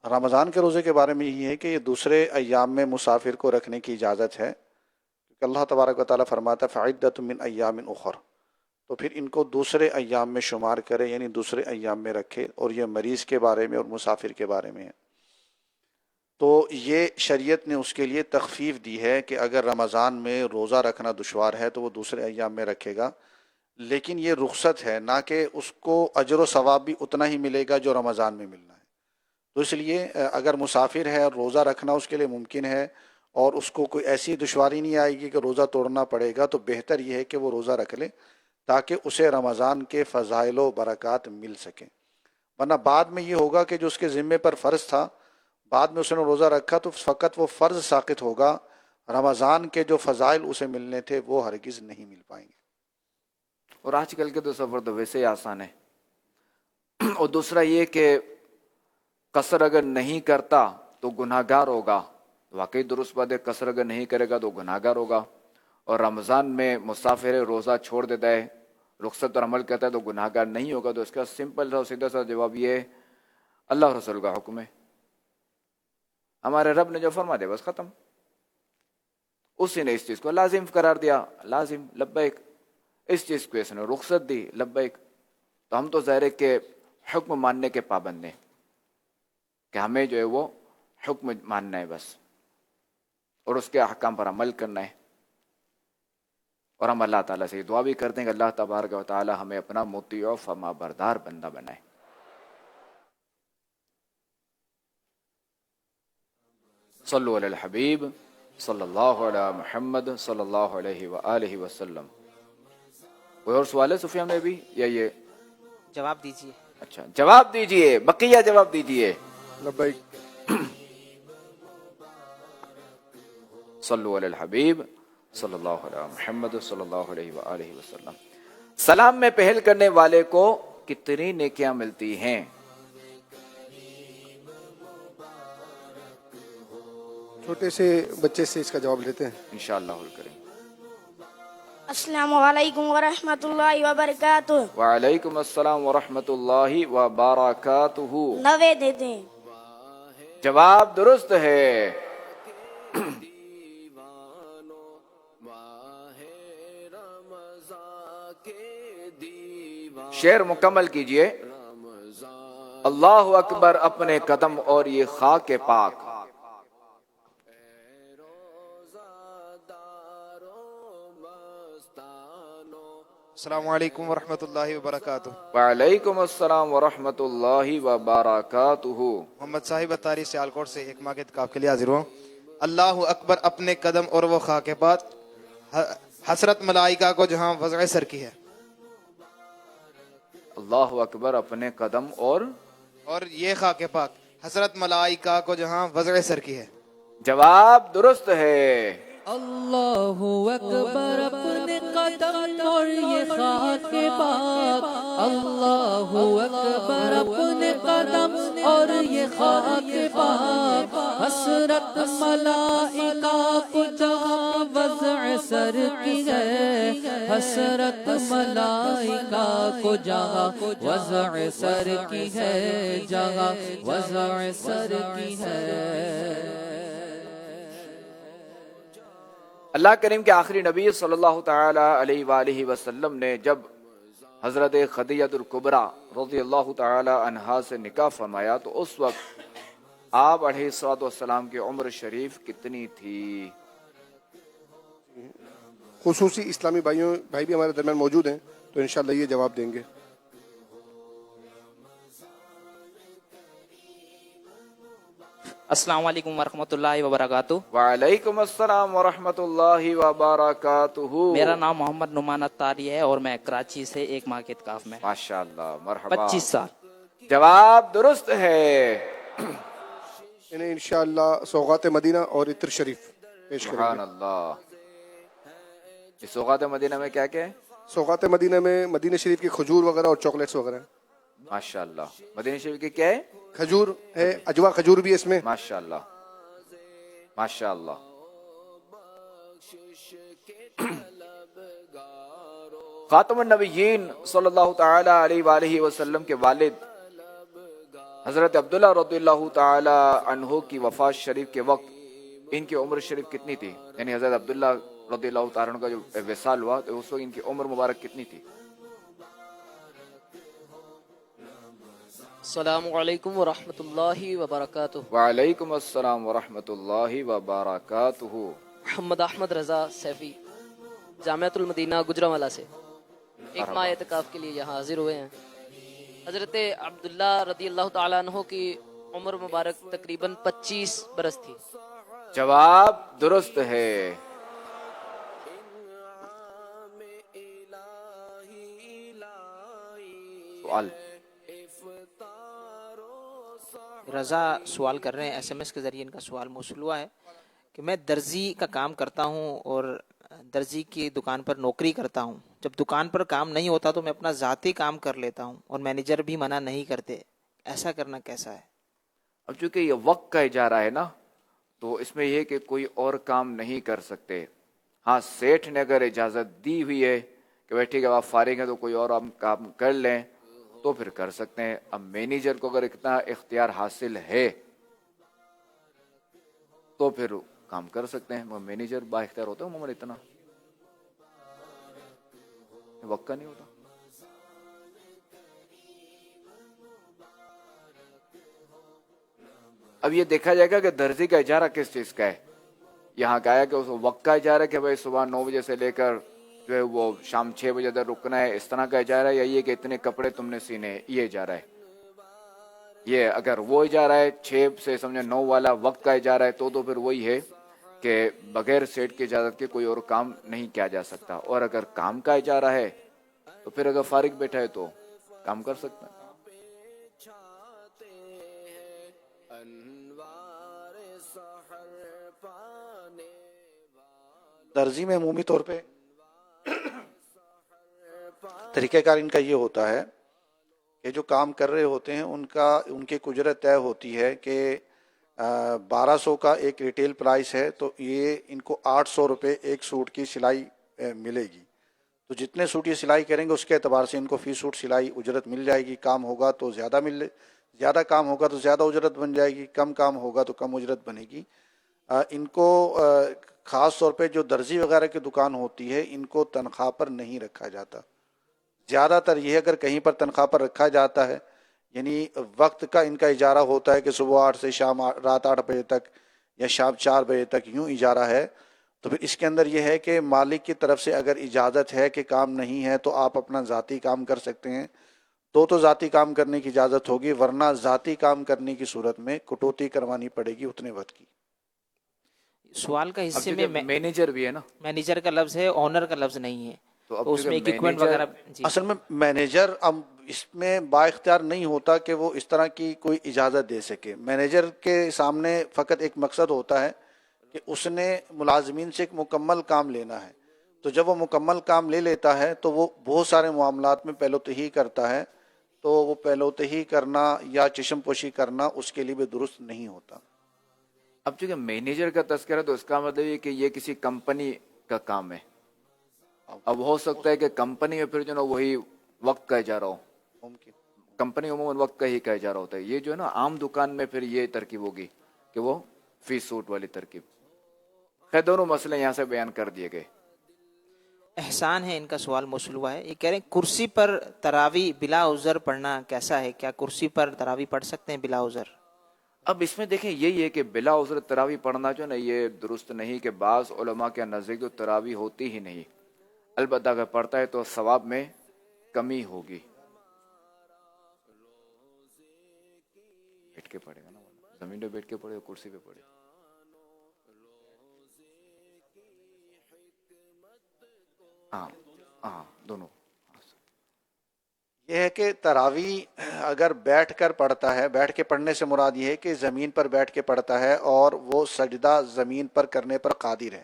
رمضان کے روزے کے بارے میں یہ ہے کہ یہ دوسرے ایام میں مسافر کو رکھنے کی اجازت ہے، کیونکہ اللہ تبارک و تعالیٰ فرماتا ہے فعدۃ من ایام اخر، تو پھر ان کو دوسرے ایام میں شمار کرے، یعنی دوسرے ایام میں رکھے. اور یہ مریض کے بارے میں اور مسافر کے بارے میں ہے. تو یہ شریعت نے اس کے لیے تخفیف دی ہے کہ اگر رمضان میں روزہ رکھنا دشوار ہے تو وہ دوسرے ایام میں رکھے گا، لیکن یہ رخصت ہے، نہ کہ اس کو اجر و ثواب بھی اتنا ہی ملے گا جو رمضان میں ملنا ہے. تو اس لیے اگر مسافر ہے اور روزہ رکھنا اس کے لیے ممکن ہے اور اس کو کوئی ایسی دشواری نہیں آئے گی کہ روزہ توڑنا پڑے گا، تو بہتر یہ ہے کہ وہ روزہ رکھ لے تاکہ اسے رمضان کے فضائل و برکات مل سکیں. ورنہ بعد میں یہ ہوگا کہ جو اس کے ذمے پر فرض تھا، بعد میں اس نے روزہ رکھا تو فقط وہ فرض ساقط ہوگا، رمضان کے جو فضائل اسے ملنے تھے وہ ہرگز نہیں مل پائیں گے. اور آج کل کے تو سفر تو ویسے ہی آسان ہے. اور دوسرا یہ کہ قصر اگر نہیں کرتا تو گناہگار ہوگا. واقعی درست بات ہے، قصر اگر نہیں کرے گا تو گناہگار ہوگا. اور رمضان میں مسافر روزہ چھوڑ دیتا ہے، رخصت پر عمل کرتا ہے تو گناہگار نہیں ہوگا. تو اس کا سمپل سا سیدھا سا جواب یہ ہے اللہ رسول کا حکم ہے، ہمارے رب نے جو فرما دے بس ختم. اسی نے اس چیز کو لازم قرار دیا، لازم لبیک. اس چیز کو اس نے رخصت دی، لبیک. تو ہم تو ظاہر ہے کہ حکم ماننے کے پابند ہیں کہ ہمیں جو ہے وہ حکم ماننا ہے بس، اور اس کے احکام پر عمل کرنا ہے. اور ہم اللہ تعالیٰ سے دعا بھی کرتے ہیں کہ اللہ تبارک و تعالیٰ ہمیں اپنا مطیع و فرما بردار بندہ بنائے. صلو علی الحبیب صلی اللہ علی محمد صلی اللہ علیہ وآلہ وسلم. کوئی اور سوال ہے سفیان میں بھی یا یہ جواب دیجیے؟ اچھا جواب دیجیے، بقیہ جواب دیجیے. لبیک. صلو علی الحبیب صلی اللہ علی محمد صلی اللہ علیہ وآلہ وسلم. سلام میں پہل کرنے والے کو کتنی نیکیاں ملتی ہیں؟ چھوٹے سے بچے سے اس کا جواب لیتے ہیں انشاءاللہ الکریم. السلام علیکم ورحمۃ اللہ وبرکاتہ. وعلیکم السلام ورحمۃ اللہ وبرکاتہ. 90 دیتے ہیں. جواب درست ہے. شعر مکمل کیجئے. اللہ اکبر اپنے قدم اور یہ خاک پاک. السلام علیکم ورحمۃ اللہ وبرکاتہ. وعلیکم السلام ورحمۃ اللہ وبرکاتہ. محمد صاحب اتاری سیالکوٹ سے 1 ماہ کے اعتکاف کے لیے حاضر ہوں. اللہ اکبر اپنے قدم اور وہ خاک پاک، حسرت ملائکہ کو جہاں وضع سر کی ہے. اللہ اکبر اپنے قدم اور یہ خاک پاک، حسرت ملائکہ کو جہاں وضع سر کی ہے. جواب درست ہے. اللہ اکبر اپنے قدم اور یہ خاک پاک. اللہ اکبر اپنے قدم اور یہ خاک پاک. حسرت ملائکہ کو جہاں وضع سر کی ہے. حسرت ملائکہ کو جہاں وضع سر کی ہے، جہاں وضع سر کی ہے. اللہ کریم کے آخری نبی صلی اللہ تعالی علیہ وآلہ وسلم نے جب حضرت خدیجۃ الکبریٰ رضی اللہ تعالی عنہا سے نکاح فرمایا تو اس وقت آپ علیہ الصلوۃ والسلام کی عمر شریف کتنی تھی؟ خصوصی اسلامی بھائی بھی ہمارے درمیان موجود ہیں تو انشاءاللہ یہ جواب دیں گے. السلام علیکم ورحمۃ اللہ وبرکاتہ. وعلیکم السلام ورحمۃ اللہ وبرکاتہ. میرا نام محمد نعمان اتاری ہے اور میں کراچی سے 1 ماہ کے اعتکاف میں. ماشاءاللہ، مرحبا. 25 سال. جواب درست ہے. انہیں انشاءاللہ سوغات مدینہ اور عطر شریف پیش کریں گے. سبحان اللہ. اس سوغات مدینہ میں کیا کیا ہے؟ سوغات مدینہ میں مدینہ شریف کی کھجور وغیرہ اور چاکلیٹس وغیرہ. ماشاءاللہ. مدینہ شریف کی کیا ہے؟ کھجور ہے، اجوا کھجور بھی ہے اس میں. ماشاءاللہ ماشاءاللہ. خاتم النبیین صلی اللہ تعالی علیہ وآلہ وسلم کے والد حضرت عبداللہ رضی اللہ تعالی عنہ کی وفات شریف کے وقت ان کی عمر شریف کتنی تھی؟ یعنی حضرت عبداللہ رضی اللہ تعالی عنہ کا جو وصال ہوا تو اس وقت ان کی عمر مبارک کتنی تھی؟ السلام علیکم ورحمۃ اللہ وبرکاتہ. وعلیکم السلام ورحمۃ اللہ وبرکاتہ. محمد احمد رضا سیفی جامعۃ المدینہ گجرانوالہ سے 1 ماہ اعتکاف کے لیے یہاں حاضر ہوئے ہیں. حضرت عبداللہ رضی اللہ تعالیٰ عنہ کی عمر مبارک تقریباً 25 برس تھی. جواب درست ہے. سوال. رضا سوال کر رہے ہیں، ایس ایم ایس کے ذریعے ان کا سوال موصول ہوا ہے کہ میں درزی کا کام کرتا ہوں اور درزی کی دکان پر نوکری کرتا ہوں. جب دکان پر کام نہیں ہوتا تو میں اپنا ذاتی کام کر لیتا ہوں اور مینیجر بھی منع نہیں کرتے. ایسا کرنا کیسا ہے؟ اب چونکہ یہ وقت کا اجارہ ہے نا تو اس میں یہ کہ کوئی اور کام نہیں کر سکتے. ہاں، سیٹھ نے اگر اجازت دی ہوئی ہے کہ بھائی ٹھیک ہے آپ فارغ ہیں تو کوئی اور ہم کام کر لیں تو پھر کر سکتے ہیں. اب مینیجر کو اگر اتنا اختیار حاصل ہے تو پھر کام کر سکتے ہیں. مینیجر با اختیار ہوتا ہے عموماً، اتنا وقت کا نہیں ہوتا. اب یہ دیکھا جائے گا کہ درزی کا اجارہ کس چیز کا ہے. یہاں کا ہے کہ اس وقت کا اجارہ کہ بھائی صبح 9 بجے سے لے کر جو ہے وہ شام 6 بجے تک رکنا ہے، اس طرح کا اجارہ ہے، یا یہ کہ اتنے کپڑے تم نے سینے، یہ اجارہ ہے. یہ اگر وہ اجارہ ہے 6 سے سمجھے 9 والا وقت کا اجارہ ہے تو پھر وہی ہے کہ بغیر سیٹ کی اجازت کے کوئی اور کام نہیں کیا جا سکتا. اور اگر کام کا اجارہ ہے تو پھر اگر فارغ بیٹھا ہے تو کام کر سکتا ہے. درزی میں عمومی طور پہ طریقہ کار ان کا یہ ہوتا ہے کہ جو کام کر رہے ہوتے ہیں ان کی اجرت طے ہوتی ہے کہ 1200 کا ایک ریٹیل پرائس ہے تو یہ ان کو 800 روپے ایک سوٹ کی سلائی ملے گی. تو جتنے سوٹ یہ سلائی کریں گے اس کے اعتبار سے ان کو فی سوٹ سلائی اجرت مل جائے گی. کام ہوگا تو زیادہ کام ہوگا تو زیادہ اجرت بن جائے گی، کم کام ہوگا تو کم اجرت بنے گی. ان کو خاص طور پہ جو درزی وغیرہ کی دکان ہوتی ہے ان کو تنخواہ پر نہیں رکھا جاتا. زیادہ تر یہ اگر کہیں پر تنخواہ پر رکھا جاتا ہے یعنی وقت کا ان کا اجارہ ہوتا ہے کہ صبح 8 سے رات 8 بجے تک یا شام 4 بجے تک یوں اجارہ ہے، تو پھر اس کے اندر یہ ہے کہ مالک کی طرف سے اگر اجازت ہے کہ کام نہیں ہے تو آپ اپنا ذاتی کام کر سکتے ہیں تو ذاتی کام کرنے کی اجازت ہوگی، ورنہ ذاتی کام کرنے کی صورت میں کٹوتی کروانی پڑے گی اتنے وقت کی. سوال کا حصے میں مینیجر بھی ہے نا، مینیجر کا لفظ ہے، اونر کا لفظ نہیں ہے، تو اس میں اکوپمنٹ وغیرہ اصل میں مینیجر اب اس میں با اختیار نہیں ہوتا کہ وہ اس طرح کی کوئی اجازت دے سکے. مینیجر کے سامنے فقط ایک مقصد ہوتا ہے کہ اس نے ملازمین سے ایک مکمل کام لینا ہے. تو جب وہ مکمل کام لے لیتا ہے تو وہ بہت سارے معاملات میں پہلوتہی کرتا ہے، تو وہ پہلوتہی کرنا یا چشم پوشی کرنا اس کے لیے بھی درست نہیں ہوتا. اب چونکہ مینیجر کا تذکرہ تو اس کا مطلب یہ کہ یہ کسی کمپنی کا کام ہے. اب ہو سکتا ہے کہ کمپنی میں پھر جو نا وہی وقت کا اجارہ ہو، کمپنی عموماً وقت کا ہی کا اجارہ ہوتا ہے. یہ جو ہے نا عام دکان میں پھر یہ ترکیب ہوگی کہ وہ فی سوٹ والی ترکیب. خیر دونوں مسئلے یہاں سے بیان کر دیے گئے. احسان ہے، ان کا سوال موصول ہوا ہے. یہ کہہ رہے ہیں کرسی پر تراویح بلا عذر پڑھنا کیسا ہے؟ کیا کرسی پر تراویح پڑھ سکتے ہیں بلا عذر؟ اب اس میں دیکھیں یہی ہے کہ بلا عذر تراویح پڑھنا جو نا یہ درست نہیں، کہ بعض علماء کے نزدیک تو تراویح ہوتی ہی نہیں، البتہ اگر پڑھتا ہے تو ثواب میں کمی ہوگی. بیٹھ کے پڑھے گا نا، زمین پہ بیٹھ کے پڑھے، کرسی پہ پڑھے. ہاں دونوں. یہ ہے کہ تراویح اگر بیٹھ کر پڑھتا ہے، بیٹھ کے پڑھنے سے مراد یہ ہے کہ زمین پر بیٹھ کے پڑھتا ہے اور وہ سجدہ زمین پر کرنے پر قادر ہے،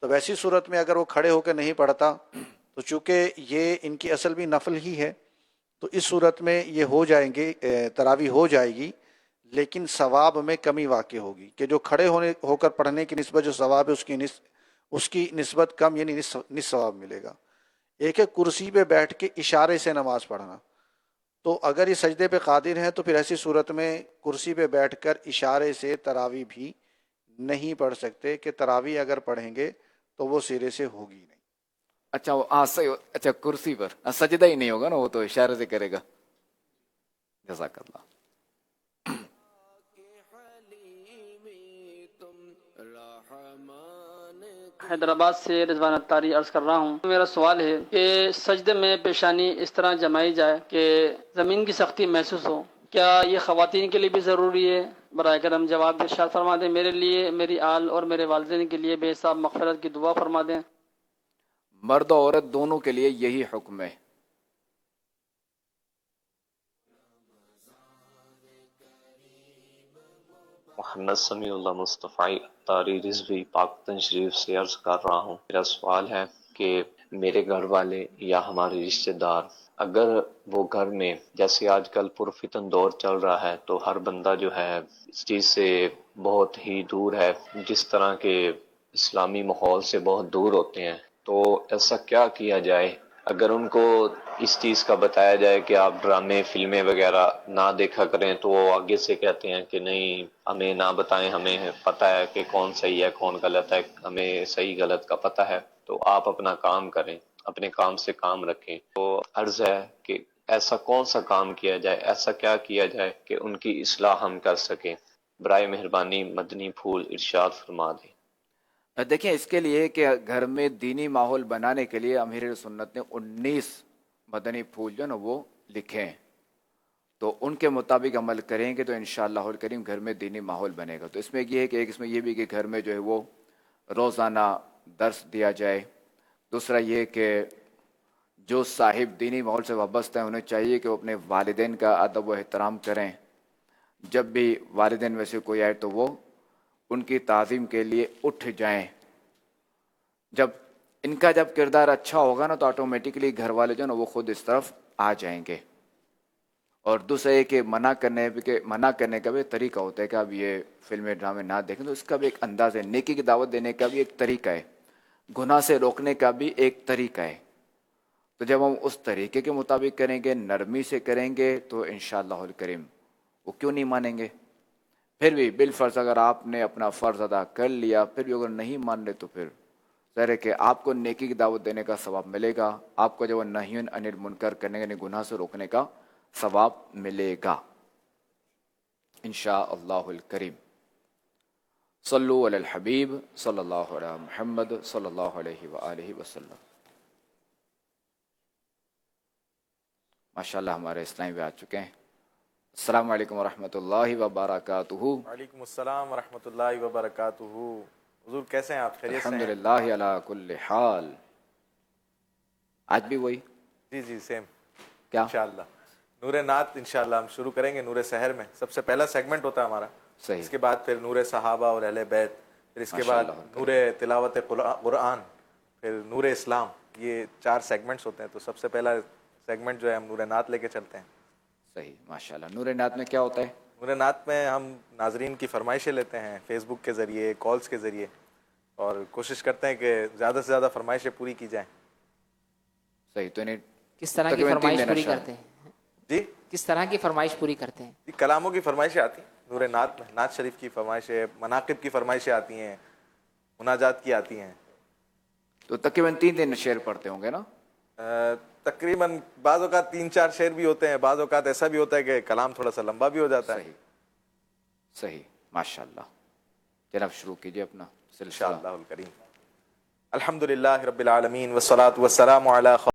تو ویسی صورت میں اگر وہ کھڑے ہو کے نہیں پڑھتا تو چونکہ یہ ان کی اصل بھی نفل ہی ہے، تو اس صورت میں یہ ہو جائیں گے، تراویح ہو جائے گی، لیکن ثواب میں کمی واقع ہوگی کہ جو کھڑے ہو کر پڑھنے کی نسبت جو ثواب ہے اس کی نسبت کم، یعنی نصف ثواب ملے گا. ایک ہے کرسی پہ بیٹھ کے اشارے سے نماز پڑھنا، تو اگر یہ سجدے پہ قادر ہیں تو پھر ایسی صورت میں کرسی پہ بیٹھ کر اشارے سے تراویح بھی نہیں پڑھ سکتے، کہ تراویح اگر پڑھیں گے تو وہ سرے سے ہوگی نہیں. اچھا وہ صحیح. اچھا کرسی پر سجدہ ہی نہیں ہوگا نا، وہ تو اشارے سے کرے گا. جزاک اللہ. حیدرآباد سے رضوان اتاری عرض کر رہا ہوں. میرا سوال ہے کہ سجدے میں پیشانی اس طرح جمائی جائے کہ زمین کی سختی محسوس ہو، کیا یہ خواتین کے لیے بھی ضروری ہے؟ برائے کرم جواب ارشاد فرما دیں. میرے لیے، میری آل اور میرے والدین کے لیے بے حساب مغفرت کی دعا فرما دیں. مرد و عورت دونوں کے لیے یہی حکم ہے. محمد سمیع اللہ مصطفی اتاری رضوی پاکستان شریف سے عرض کر رہا ہوں. میرا سوال ہے کہ میرے گھر والے یا ہمارے رشتہ دار اگر وہ گھر میں، جیسے آج کل پرفتن دور چل رہا ہے، تو ہر بندہ جو ہے اس چیز سے بہت ہی دور ہے، جس طرح کے اسلامی ماحول سے بہت دور ہوتے ہیں، تو ایسا کیا کیا جائے؟ اگر ان کو اس چیز کا بتایا جائے کہ آپ ڈرامے فلمیں وغیرہ نہ دیکھا کریں، تو وہ آگے سے کہتے ہیں کہ نہیں ہمیں نہ بتائیں، ہمیں پتہ ہے کہ کون صحیح ہے کون غلط ہے، ہمیں صحیح غلط کا پتہ ہے، تو آپ اپنا کام کریں، اپنے کام سے کام رکھیں. تو عرض ہے کہ ایسا کون سا کام کیا جائے، ایسا کیا کیا جائے کہ ان کی اصلاح ہم کر سکیں؟ برائے مہربانی مدنی پھول ارشاد فرما دیں. دیکھیں اس کے لیے کہ گھر میں دینی ماحول بنانے کے لیے امیر سنت نے 19 مدنی پھول جو نا وہ لکھے ہیں، تو ان کے مطابق عمل کریں گے تو انشاءاللہ الکریم گھر میں دینی ماحول بنے گا. تو اس میں یہ ہے کہ ایک اس میں یہ بھی کہ گھر میں جو ہے وہ روزانہ درس دیا جائے. دوسرا یہ کہ جو صاحب دینی ماحول سے وابستہ ہیں انہیں چاہیے کہ وہ اپنے والدین کا ادب و احترام کریں. جب بھی والدین میں سے کوئی آئے تو وہ ان کی تعظیم کے لیے اٹھ جائیں. جب ان کا جب کردار اچھا ہوگا نا تو آٹومیٹکلی گھر والے جو نا وہ خود اس طرف آ جائیں گے. اور دوسرا یہ کہ منع کرنے کا بھی طریقہ ہوتا ہے کہ اب یہ فلمیں ڈرامے نہ دیکھیں، تو اس کا بھی ایک انداز ہے. نیکی کی دعوت دینے کا بھی ایک طریقہ ہے، گناہ سے روکنے کا بھی ایک طریقہ ہے. تو جب ہم اس طریقے کے مطابق کریں گے، نرمی سے کریں گے، تو انشاءاللہ الکریم وہ کیوں نہیں مانیں گے. پھر بھی بالفرض اگر آپ نے اپنا فرض ادا کر لیا، پھر بھی اگر نہیں مان لے تو پھر ظاہر ہے کہ آپ کو نیکی کی دعوت دینے کا ثواب ملے گا، آپ کو جو نہی عن المنکر کرنے یعنی گناہ سے روکنے کا ثواب ملے گا انشاءاللہ الکریم. صلو علی الحبیب صلی اللہ علیہ محمد صلی اللہ علیہ وآلہ وسلم. ماشاءاللہ ہمارے اسلامی بھی آ چکے ہیں. السلام علیکم ورحمۃ اللہ وبرکاتہ. وعلیکم السلام ورحمۃ اللہ وبرکاتہ. حضور کیسے ہیں آپ؟ خیریت سے ہیں؟ الحمدللہ علی کل حال. آج بھی وہی جی سیم کیا انشاءاللہ نور نعت انشاءاللہ ہم شروع کریں گے. نور سحر میں سب سے پہلا سیگمنٹ ہوتا ہے ہمارا، صحیح. اس کے بعد پھر نور صحابہ اور اہل بیت، پھر اس کے بعد نور تلاوت قرآن، پھر نور اسلام. یہ 4 سیگمنٹس ہوتے ہیں. تو سب سے پہلا سیگمنٹ جو ہے ہم نور نعت لے کے چلتے ہیں. صحیح ماشاءاللہ. نور نعت میں کیا ہوتا ہے؟ نور نعت میں ہم ناظرین کی فرمائشیں لیتے ہیں فیس بک کے ذریعے، کالز کے ذریعے، اور کوشش کرتے ہیں کہ زیادہ سے زیادہ فرمائشیں پوری کی جائیں. صحیح. تو انہیں کس طرح کی فرمائش پوری کرتے ہیں؟ جی کس طرح کی فرمائش پوری کرتے ہیں؟ کلاموں کی فرمائشیں آتی ہیں نور نعت میں، نعت شریف کی فرمائشیں، مناقب کی فرمائشیں آتی ہیں، مناجات کی آتی ہیں. تو تقریباً 3 دن شعر پڑھتے ہوں گے نا؟ تقریباً بعض اوقات 3-4 شعر بھی ہوتے ہیں، بعض اوقات ایسا بھی ہوتا ہے کہ کلام تھوڑا سا لمبا بھی ہو جاتا ہے. صحیح، ماشاء اللہ. جناب شروع کیجیے اپنا سلسلہ. انشاءاللہ الکریم. الحمدللہ رب العالمین والصلاة والسلام علی